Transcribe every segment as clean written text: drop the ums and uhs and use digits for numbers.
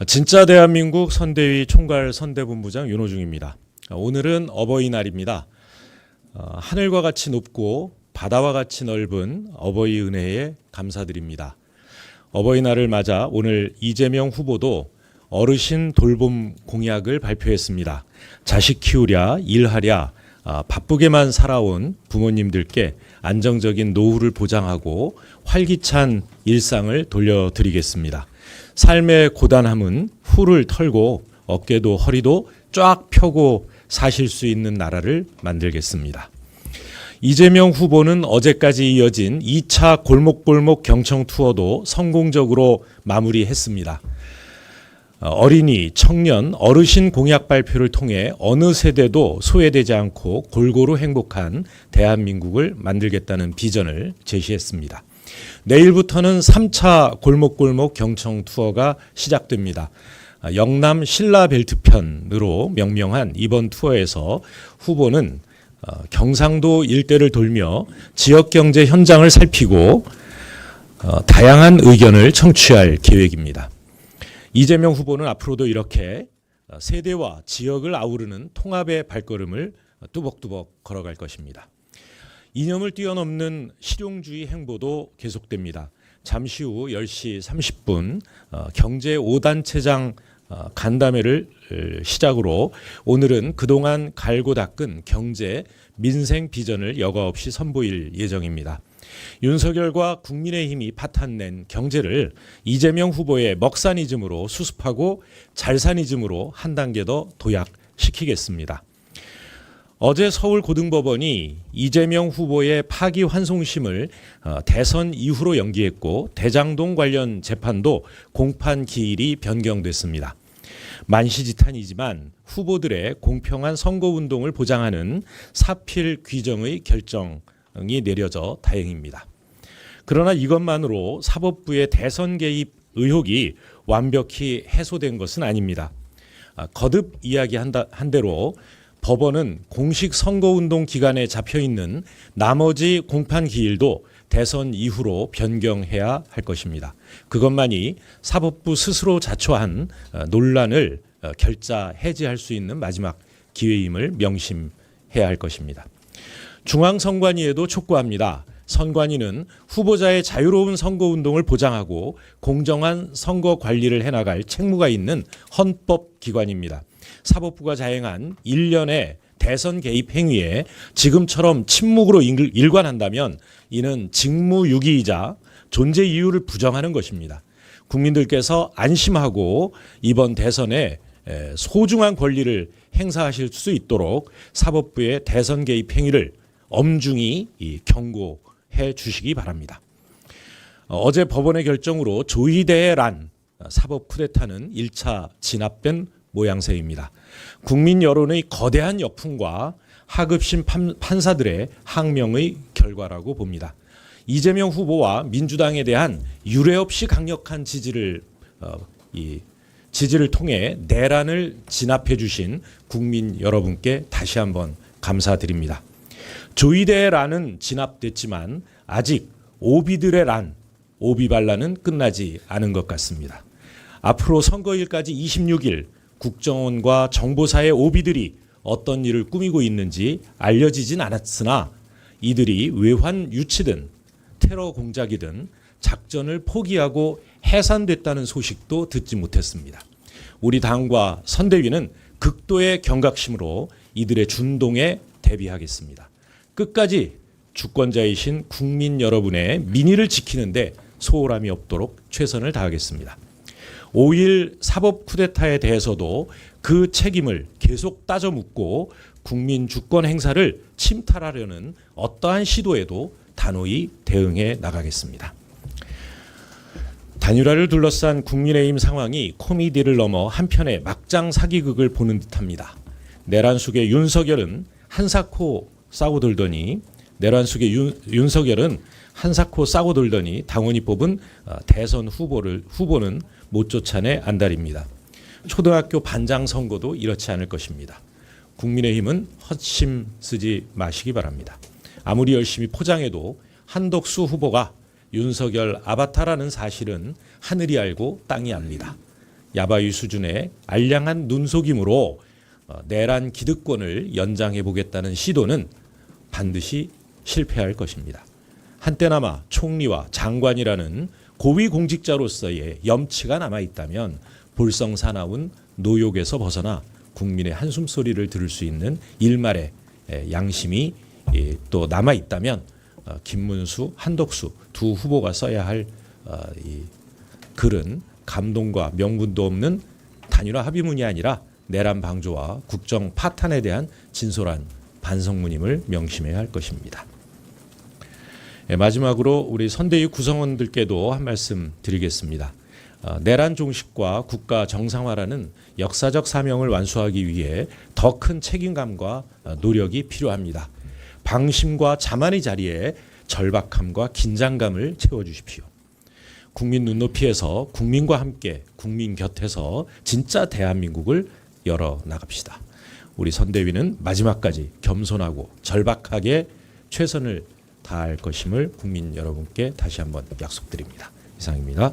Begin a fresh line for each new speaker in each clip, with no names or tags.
진짜 대한민국 선대위 총괄 선대본부장 윤호중입니다. 오늘은 어버이날입니다. 하늘과 같이 높고 바다와 같이 넓은 어버이 은혜에 감사드립니다. 어버이날을 맞아 오늘 이재명 후보도 어르신 돌봄 공약을 발표했습니다. 자식 키우랴 일하랴 바쁘게만 살아온 부모님들께 안정적인 노후를 보장하고 활기찬 일상을 돌려드리겠습니다. 삶의 고단함은 후를 털고 어깨도 허리도 쫙 펴고 사실 수 있는 나라를 만들겠습니다. 이재명 후보는 어제까지 이어진 2차 골목골목 경청 투어도 성공적으로 마무리했습니다. 어린이, 청년, 어르신 공약 발표를 통해 어느 세대도 소외되지 않고 골고루 행복한 대한민국을 만들겠다는 비전을 제시했습니다. 내일부터는 3차 골목골목 경청 투어가 시작됩니다. 영남 신라벨트편으로 명명한 이번 투어에서 후보는 경상도 일대를 돌며 지역경제 현장을 살피고 다양한 의견을 청취할 계획입니다. 이재명 후보는 앞으로도 이렇게 세대와 지역을 아우르는 통합의 발걸음을 뚜벅뚜벅 걸어갈 것입니다. 이념을 뛰어넘는 실용주의 행보도 계속됩니다. 잠시 후 10시 30분 경제 5단체장 간담회를 시작으로 오늘은 그동안 갈고 닦은 경제, 민생 비전을 여과 없이 선보일 예정입니다. 윤석열과 국민의힘이 파탄낸 경제를 이재명 후보의 먹사니즘으로 수습하고 잘사니즘으로 한 단계 더 도약시키겠습니다. 어제 서울고등법원이 이재명 후보의 파기환송심을 대선 이후로 연기했고 대장동 관련 재판도 공판 기일이 변경됐습니다. 만시지탄이지만 후보들의 공평한 선거운동을 보장하는 사필 규정의 결정이 내려져 다행입니다. 그러나 이것만으로 사법부의 대선 개입 의혹이 완벽히 해소된 것은 아닙니다. 거듭 이야기한 대로 법원은 공식 선거운동 기간에 잡혀있는 나머지 공판 기일도 대선 이후로 변경해야 할 것입니다. 그것만이 사법부 스스로 자초한 논란을 결자 해지할 수 있는 마지막 기회임을 명심해야 할 것입니다. 중앙선관위에도 촉구합니다. 선관위는 후보자의 자유로운 선거운동을 보장하고 공정한 선거 관리를 해나갈 책무가 있는 헌법기관입니다. 사법부가 자행한 일련의 대선 개입 행위에 지금처럼 침묵으로 일관한다면 이는 직무유기이자 존재 이유를 부정하는 것입니다. 국민들께서 안심하고 이번 대선에 소중한 권리를 행사하실 수 있도록 사법부의 대선 개입 행위를 엄중히 경고해 주시기 바랍니다. 어제 법원의 결정으로 조이대의 란 사법 쿠데타는 1차 진압된 모양새입니다. 국민 여론의 거대한 역풍과 하급심 판사들의 항명의 결과라고 봅니다. 이재명 후보와 민주당에 대한 유례 없이 강력한 지지를 통해 내란을 진압해 주신 국민 여러분께 다시 한번 감사드립니다. 조이대의 란은 진압됐지만 아직 오비들의 란, 오비발란은 끝나지 않은 것 같습니다. 앞으로 선거일까지 26일 국정원과 정보사의 오비들이 어떤 일을 꾸미고 있는지 알려지진 않았으나 이들이 외환 유치든 테러 공작이든 작전을 포기하고 해산됐다는 소식도 듣지 못했습니다. 우리 당과 선대위는 극도의 경각심으로 이들의 준동에 대비하겠습니다. 끝까지 주권자이신 국민 여러분의 민의를 지키는데 소홀함이 없도록 최선을 다하겠습니다. 5.1 사법 쿠데타에 대해서도 그 책임을 계속 따져 묻고 국민 주권 행사를 침탈하려는 어떠한 시도에도 단호히 대응해 나가겠습니다. 단일화를 둘러싼 국민의힘 상황이 코미디를 넘어 한편의 막장 사기극을 보는 듯합니다. 내란 속의 윤석열은 한사코 싸고 돌더니 당원이 뽑은 대선 후보는 못 쫓아내 안달입니다. 초등학교 반장 선거도 이렇지 않을 것입니다. 국민의힘은 헛심 쓰지 마시기 바랍니다. 아무리 열심히 포장해도 한덕수 후보가 윤석열 아바타라는 사실은 하늘이 알고 땅이 압니다. 야바위 수준의 알량한 눈속임으로 내란 기득권을 연장해 보겠다는 시도는 반드시 실패할 것입니다. 한때나마 총리와 장관이라는 고위 공직자로서의 염치가 남아 있다면 볼성사나운 노욕에서 벗어나 국민의 한숨소리를 들을 수 있는 일말의 양심이 또 남아 있다면 김문수, 한덕수 두 후보가 써야 할 이 글은 감동과 명분도 없는 단일화 합의문이 아니라 내란 방조와 국정 파탄에 대한 진솔한 반성문임을 명심해야 할 것입니다. 마지막으로 우리 선대위 구성원들께도 한 말씀 드리겠습니다. 내란 종식과 국가 정상화라는 역사적 사명을 완수하기 위해 더 큰 책임감과 노력이 필요합니다. 방심과 자만의 자리에 절박함과 긴장감을 채워주십시오. 국민 눈높이에서 국민과 함께 국민 곁에서 진짜 대한민국을 열어나갑시다. 우리 선대위는 마지막까지 겸손하고 절박하게 최선을 다할 것임을 국민 여러분께 다시 한번 약속드립니다. 이상입니다.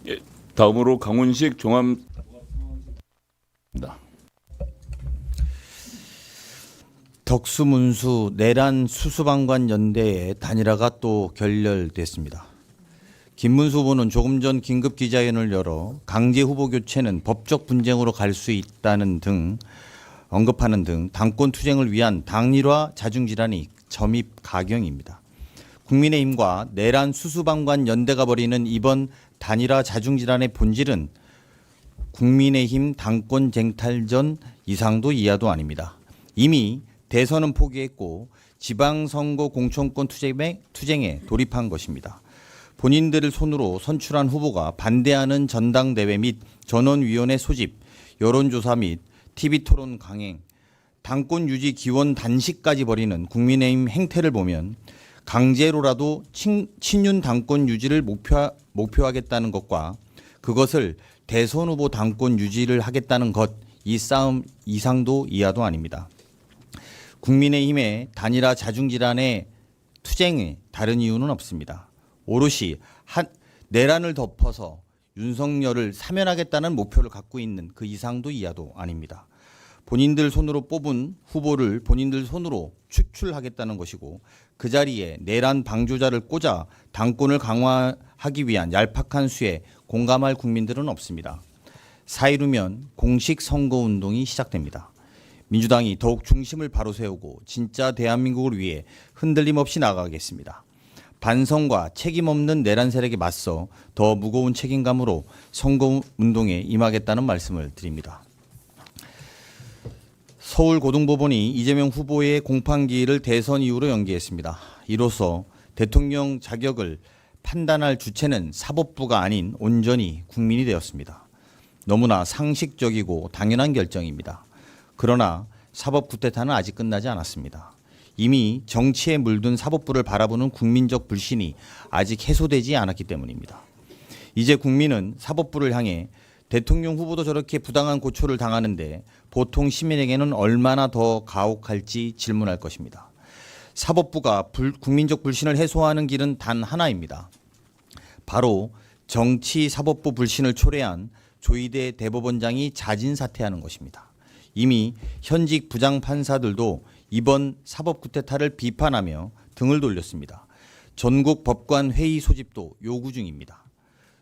예, 다음으로 강훈식 종합
덕수문수 내란 수수방관 연대의 단일화가 또 결렬됐습니다. 김문수 후보는 조금 전 긴급 기자회견을 열어 강제 후보 교체는 법적 분쟁으로 갈 수 있다는 등 언급하는 등 당권 투쟁을 위한 당일화 자중질환이 점입 가경입니다. 국민의힘과 내란 수수방관 연대가 벌이는 이번 단일화 자중질환의 본질은 국민의힘 당권 쟁탈전 이상도 이하도 아닙니다. 이미 대선은 포기했고 지방선거 공천권 투쟁에 돌입한 것입니다. 본인들을 손으로 선출한 후보가 반대하는 전당대회 및 전원위원회 소집, 여론조사 및 TV토론 강행, 당권 유지 기원 단식까지 벌이는 국민의힘 행태를 보면 강제로라도 친윤 당권 유지를 목표하겠다는 것과 그것을 대선 후보 당권 유지를 하겠다는 것, 이 싸움 이상도 이하도 아닙니다. 국민의힘의 단일화 자중질환의 투쟁에 다른 이유는 없습니다. 오롯이 내란을 덮어서 윤석열을 사면하겠다는 목표를 갖고 있는 그 이상도 이하도 아닙니다. 본인들 손으로 뽑은 후보를 본인들 손으로 추출하겠다는 것이고 그 자리에 내란 방조자를 꽂아 당권을 강화하기 위한 얄팍한 수에 공감할 국민들은 없습니다. 4.15면 공식 선거운동이 시작됩니다. 민주당이 더욱 중심을 바로 세우고 진짜 대한민국을 위해 흔들림 없이 나아가겠습니다. 반성과 책임 없는 내란 세력에 맞서 더 무거운 책임감으로 선거운동에 임하겠다는 말씀을 드립니다. 서울고등법원이 이재명 후보의 공판기일을 대선 이후로 연기했습니다. 이로써 대통령 자격을 판단할 주체는 사법부가 아닌 온전히 국민이 되었습니다. 너무나 상식적이고 당연한 결정입니다. 그러나 사법 쿠데타는 아직 끝나지 않았습니다. 이미 정치에 물든 사법부를 바라보는 국민적 불신이 아직 해소되지 않았기 때문입니다. 이제 국민은 사법부를 향해 대통령 후보도 저렇게 부당한 고초를 당하는데 보통 시민에게는 얼마나 더 가혹할지 질문할 것입니다. 사법부가 국민적 불신을 해소하는 길은 단 하나입니다. 바로 정치 사법부 불신을 초래한 조희대 대법원장이 자진 사퇴하는 것입니다. 이미 현직 부장판사들도 이번 사법 쿠데타를 비판하며 등을 돌렸습니다. 전국 법관 회의 소집도 요구 중입니다.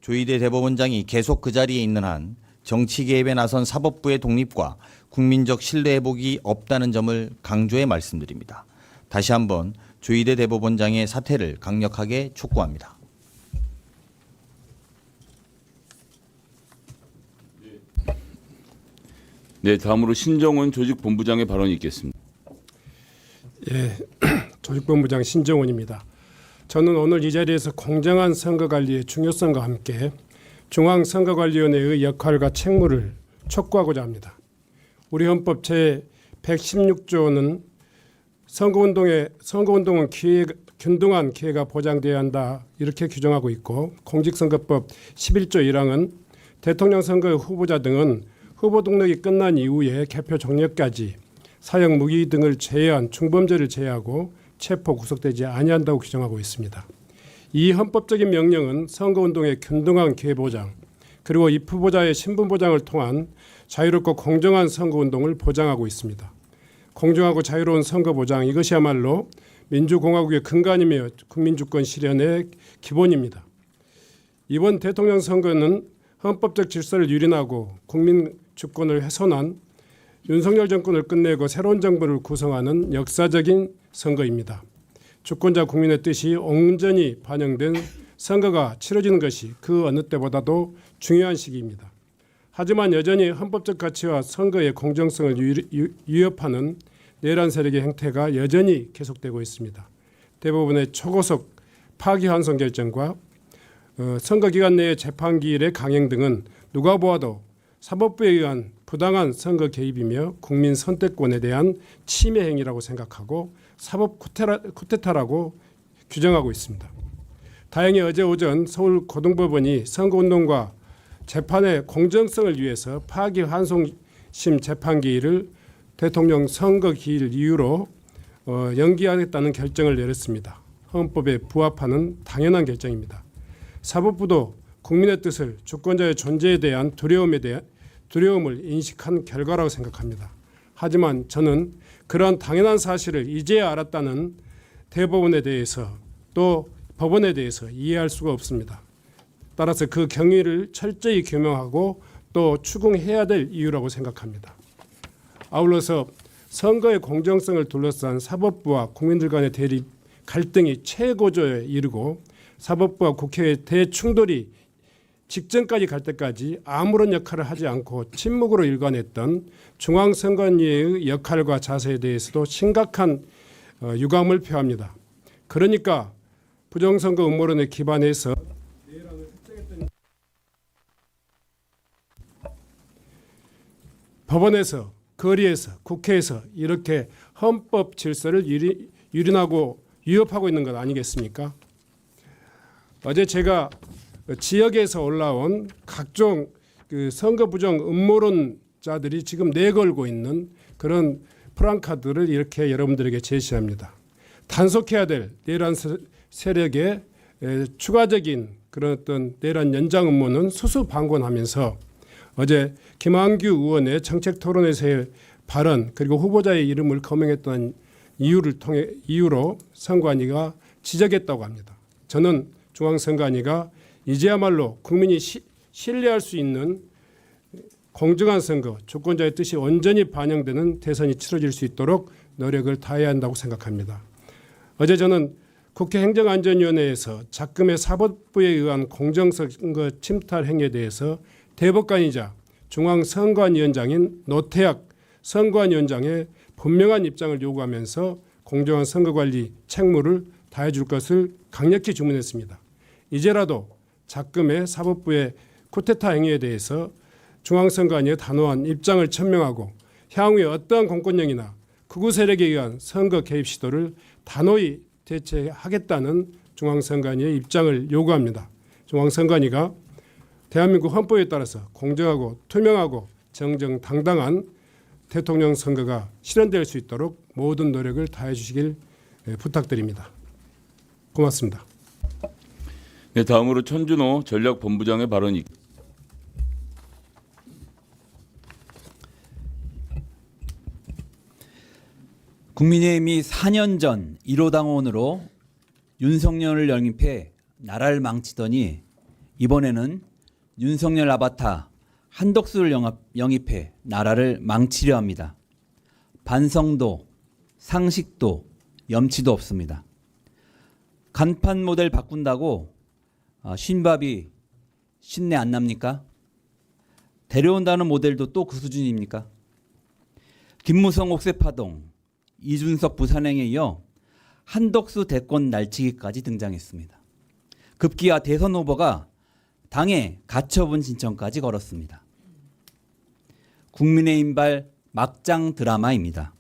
조희대 대법원장이 계속 그 자리에 있는 한 정치 개입에 나선 사법부의 독립과 국민적 신뢰 회복이 없다는 점을 강조해 말씀드립니다. 다시 한번 조희대 대법원장의 사퇴를 강력하게 촉구합니다.
네, 다음으로 신정원 조직본부장의 발언이 있겠습니다.
예, 조직본부장 신정원입니다. 저는 오늘 이 자리에서 공정한 선거관리의 중요성과 함께 중앙선거관리위원회의 역할과 책무를 촉구하고자 합니다. 우리 헌법 제116조는 선거운동은 균등한 기회가 보장되어야 한다 이렇게 규정하고 있고 공직선거법 11조 1항은 대통령 선거의 후보자 등은 후보 등록이 끝난 이후에 개표 종료까지 사형 무기 등을 제외한 중범죄를 제외하고 체포 구속되지 아니한다고 규정하고 있습니다. 이 헌법적인 명령은 선거운동의 균등한 기회 보장 그리고 입 후보자의 신분 보장을 통한 자유롭고 공정한 선거운동을 보장하고 있습니다. 공정하고 자유로운 선거 보장, 이것이야말로 민주공화국의 근간이며 국민주권 실현의 기본입니다. 이번 대통령 선거는 헌법적 질서를 유린하고 국민 주권을 훼손한 윤석열 정권을 끝내고 새로운 정부를 구성하는 역사적인 선거입니다. 주권자 국민의 뜻이 온전히 반영된 선거가 치러지는 것이 그 어느 때보다도 중요한 시기입니다. 하지만 여전히 헌법적 가치와 선거의 공정성을 위협하는 내란 세력의 행태가 여전히 계속되고 있습니다. 대부분의 초고속 파기환송 결정과 선거 기간 내의 재판기일의 강행 등은 누가 보아도 사법부에 의한 부당한 선거 개입이며 국민 선택권에 대한 침해 행위라고 생각하고 사법 쿠데타라고 규정하고 있습니다. 다행히 어제 오전 서울고등법원이 선거운동과 재판의 공정성을 위해서 파기환송심 재판기일을 대통령 선거기일 이유로 연기하겠다는 결정을 내렸습니다. 헌법에 부합하는 당연한 결정입니다. 사법부도 국민의 뜻을 주권자의 존재에 대한 두려움을 인식한 결과라고 생각합니다. 하지만 저는 그러한 당연한 사실을 이제야 알았다는 대법원에 대해서 또 법원에 대해서 이해할 수가 없습니다. 따라서 그 경위를 철저히 규명하고 또 추궁해야 될 이유라고 생각합니다. 아울러서 선거의 공정성을 둘러싼 사법부와 국민들 간의 대립, 갈등이 최고조에 이르고 사법부와 국회의 대충돌이 직전까지 갈 때까지 아무런 역할을 하지 않고 침묵으로 일관했던 중앙선관위의 역할과 자세에 대해서도 심각한 유감을 표합니다. 그러니까 부정선거 음모론에 기반해서 법원에서, 거리에서, 국회에서 이렇게 헌법 질서를 유린하고 위협하고 있는 것 아니겠습니까? 어제 제가 지역에서 올라온 각종 선거 부정 음모론자들이 지금 내걸고 있는 그런 프랑카드를 이렇게 여러분들에게 제시합니다. 단속해야 될 내란 세력의 추가적인 그런 어떤 내란 연장 음모는 수수방관하면서 어제 김한규 의원의 정책 토론에서의 발언 그리고 후보자의 이름을 거명했던 이유로 선관위가 지적했다고 합니다. 저는 중앙선관위가 이제야말로 국민이 신뢰할 수 있는 공정한 선거, 주권자의 뜻이 온전히 반영되는 대선이 치러질 수 있도록 노력을 다해야 한다고 생각합니다. 어제 저는 국회 행정안전위원회에서 작금의 사법부에 의한 공정선거 침탈 행위에 대해서 대법관이자 중앙선관위원장인 노태학 선관위원장의 분명한 입장을 요구하면서 공정한 선거관리 책무를 다해 줄 것을 강력히 주문했습니다. 이제라도 작금의 사법부의 쿠데타 행위에 대해서 중앙선관위의 단호한 입장을 천명하고 향후에 어떠한 공권력이나 극우 세력에 의한 선거 개입 시도를 단호히 대처하겠다는 중앙선관위의 입장을 요구합니다. 중앙선관위가 대한민국 헌법에 따라서 공정하고 투명하고 정정당당한 대통령 선거가 실현될 수 있도록 모든 노력을 다해 주시길 부탁드립니다. 고맙습니다.
네, 다음으로 천준호 전략본부장의 발언이
국민의힘이 4년 전 1호 당원으로 윤석열을 영입해 나라를 망치더니 이번에는 윤석열 아바타 한덕수를 영입해 나라를 망치려 합니다. 반성도, 상식도, 염치도 없습니다. 간판 모델 바꾼다고 신밥이 신내 안 납니까? 데려온다는 모델도 또 그 수준입니까? 김무성 옥새파동, 이준석 부산행에 이어 한덕수 대권 날치기까지 등장했습니다. 급기야 대선 후보가 당에 가처분 신청까지 걸었습니다. 국민의힘발 막장 드라마입니다.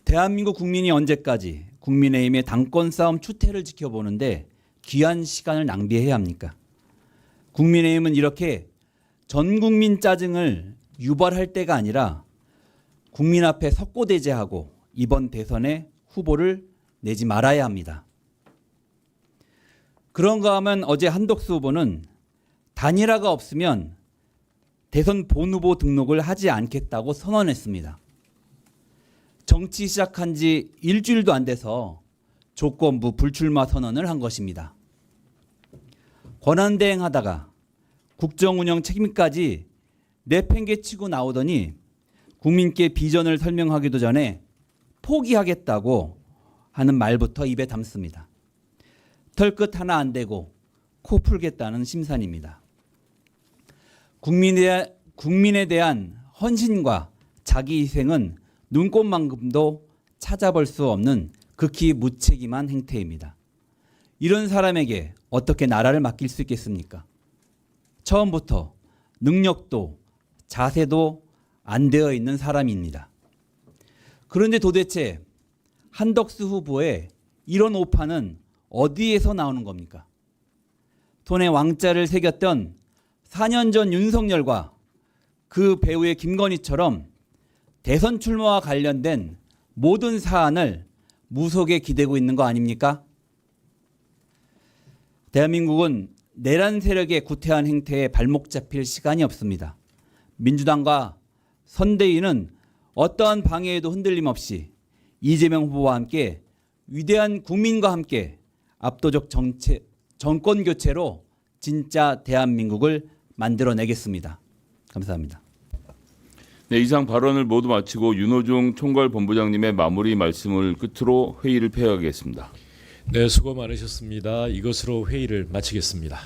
대한민국 국민이 언제까지 국민의힘의 당권 싸움 추태를 지켜보는데 귀한 시간을 낭비해야 합니까? 국민의힘은 이렇게 전 국민 짜증을 유발할 때가 아니라 국민 앞에 석고대죄하고 이번 대선에 후보를 내지 말아야 합니다. 그런가 하면 어제 한덕수 후보는 단일화가 없으면 대선 본후보 등록을 하지 않겠다고 선언했습니다. 정치 시작한 지 일주일도 안 돼서 조건부 불출마 선언을 한 것입니다. 권한대행하다가 국정운영 책임까지 내팽개치고 나오더니 국민께 비전을 설명하기도 전에 포기하겠다고 하는 말부터 입에 담습니다. 털끝 하나 안 대고 코 풀겠다는 심산입니다. 국민에 대한 헌신과 자기 희생은 눈꽃만큼도 찾아볼 수 없는 극히 무책임한 행태입니다. 이런 사람에게 어떻게 나라를 맡길 수 있겠습니까? 처음부터 능력도 자세도 안 되어 있는 사람입니다. 그런데 도대체 한덕수 후보의 이런 오판은 어디에서 나오는 겁니까? 손에 왕자를 새겼던 4년 전 윤석열과 그 배우의 김건희처럼 대선 출마와 관련된 모든 사안을 무속에 기대고 있는 거 아닙니까? 대한민국은 내란 세력의 구태한 행태에 발목 잡힐 시간이 없습니다. 민주당과 선대위는 어떠한 방해에도 흔들림 없이 이재명 후보와 함께 위대한 국민과 함께 압도적 정권 교체로 진짜 대한민국을 만들어내겠습니다. 감사합니다.
네, 이상 발언을 모두 마치고 윤호중 총괄본부장님의 마무리 말씀을 끝으로 회의를 폐하겠습니다.
네, 수고 많으셨습니다. 이것으로 회의를 마치겠습니다.